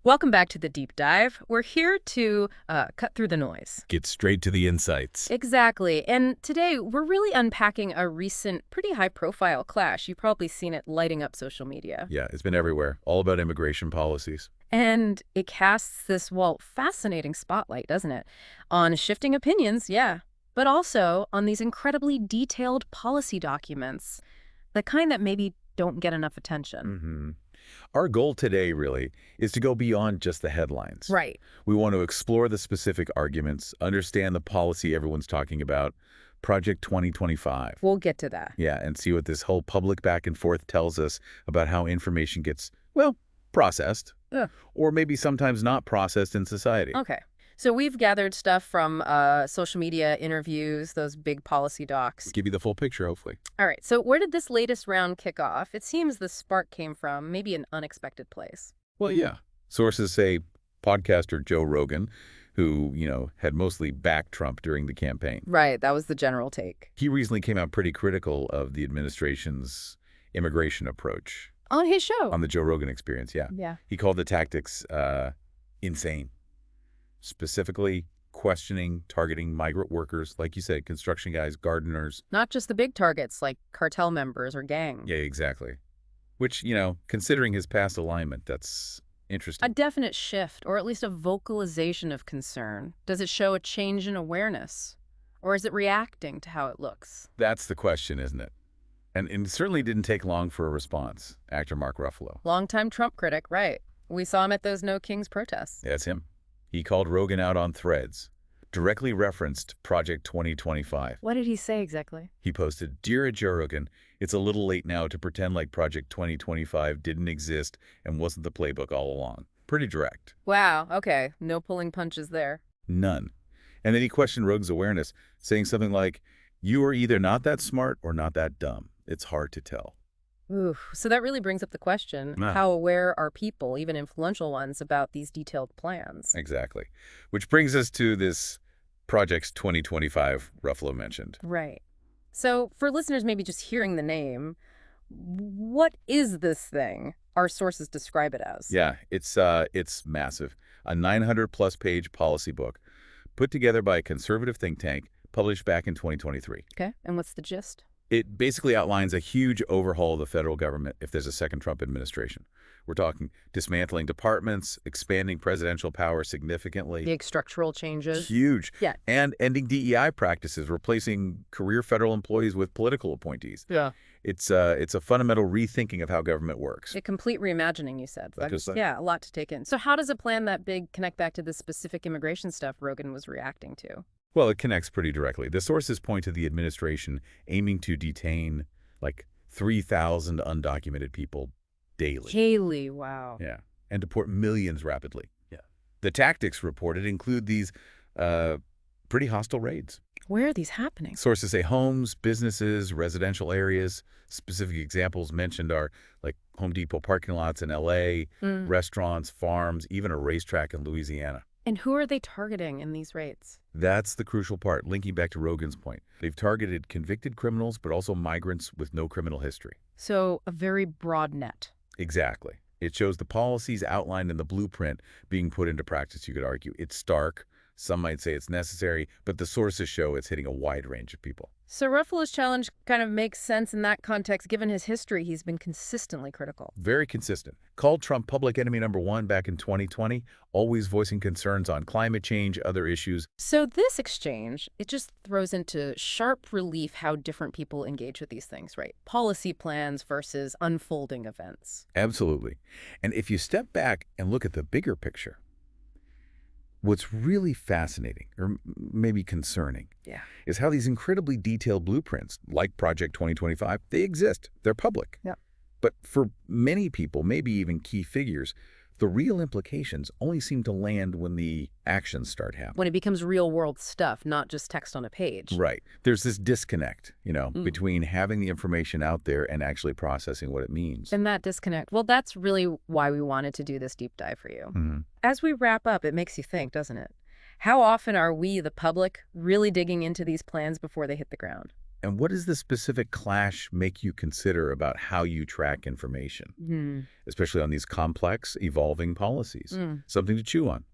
Welcome back to the deep dive. We're here to cut through the noise. Get straight to the insights. Exactly. And today we're really unpacking a recent, pretty high-profile clash. You've probably seen it lighting up social media. Yeah, it's been everywhere. All about immigration policies. And it casts this, well, fascinating spotlight, doesn't it? On shifting opinions, yeah, but also on these incredibly detailed policy documents, the kind that maybe don't get enough attention. Our goal today, really, is to go beyond just the headlines. Right. We want to explore the specific arguments, understand the policy everyone's talking about, Project 2025. We'll get to that. Yeah, and see what this whole public back and forth tells us about how information gets, well, processed, or maybe sometimes not processed in society. Okay. So we've gathered stuff from social media interviews, those big policy docs. Give you the full picture, hopefully. All right. So where did this latest round kick off? It seems the spark came from maybe an unexpected place. Well, yeah. Sources say podcaster Joe Rogan, who, had mostly backed Trump during the campaign. Right. That was the general take. He recently came out pretty critical of the administration's immigration approach. On his show. On the Joe Rogan Experience, yeah. Yeah. He called the tactics insane. Specifically questioning, targeting migrant workers, like you said, construction guys, gardeners. Not just the big targets like cartel members or gang. Yeah, exactly. Which, considering his past alignment, that's interesting. A definite shift, or at least a vocalization of concern. Does it show a change in awareness? Or is it reacting to how it looks? That's the question, isn't it? And it certainly didn't take long for a response, actor Mark Ruffalo. Longtime Trump critic, right. We saw him at those No Kings protests. Yeah, that's him. He called Rogan out on Threads, directly referenced Project 2025. What did he say exactly? He posted, "Dear Joe Rogan, it's a little late now to pretend like Project 2025 didn't exist and wasn't the playbook all along." Pretty direct. Wow, okay. No pulling punches there. None. And then he questioned Rogan's awareness, saying something like, "You are either not that smart or not that dumb. It's hard to tell." Ooh, so that really brings up the question, how aware are people, even influential ones, about these detailed plans? Exactly. Which brings us to this Project 2025 Ruffalo mentioned. Right. So for listeners maybe just hearing the name, what is this thing? Our sources describe it as. Yeah, it's massive. A 900-plus page policy book put together by a conservative think tank, published back in 2023. Okay, and what's the gist? It basically outlines a huge overhaul of the federal government if there's a second Trump administration. We're talking dismantling departments, expanding presidential power significantly. Big structural changes. Huge. Yeah. And ending DEI practices, replacing career federal employees with political appointees. Yeah. It's a fundamental rethinking of how government works. A complete reimagining, you said. Like Yeah, a lot to take in. So how does a plan that big connect back to the specific immigration stuff Rogan was reacting to? Well, it connects pretty directly. The sources point to the administration aiming to detain like 3,000 undocumented people daily. Daily, wow. Yeah, and deport millions rapidly. Yeah. The tactics reported include these pretty hostile raids. Where are these happening? Sources say homes, businesses, residential areas. Specific examples mentioned are like Home Depot parking lots in L.A., restaurants, farms, even a racetrack in Louisiana. And who are they targeting in these raids? That's the crucial part, linking back to Rogan's point. They've targeted convicted criminals, but also migrants with no criminal history. So a very broad net. Exactly. It shows the policies outlined in the blueprint being put into practice, you could argue. It's stark. Some might say it's necessary, but the sources show it's hitting a wide range of people. So Ruffalo's challenge kind of makes sense in that context. Given his history, he's been consistently critical. Very consistent. Called Trump public enemy #1 back in 2020, always voicing concerns on climate change, other issues. So this exchange, it just throws into sharp relief how different people engage with these things, right? Policy plans versus unfolding events. Absolutely. And if you step back and look at the bigger picture, what's really fascinating, or maybe concerning, is how these incredibly detailed blueprints, like Project 2025, they exist. They're public. Yeah. But for many people, maybe even key figures, the real implications only seem to land when the actions start happening. When it becomes real-world stuff, not just text on a page. Right. There's this disconnect, between having the information out there and actually processing what it means. And that disconnect, well, that's really why we wanted to do this deep dive for you. As we wrap up, it makes you think, doesn't it? How often are we, the public, really digging into these plans before they hit the ground? And what does the specific clash make you consider about how you track information, especially on these complex, evolving policies? Something to chew on.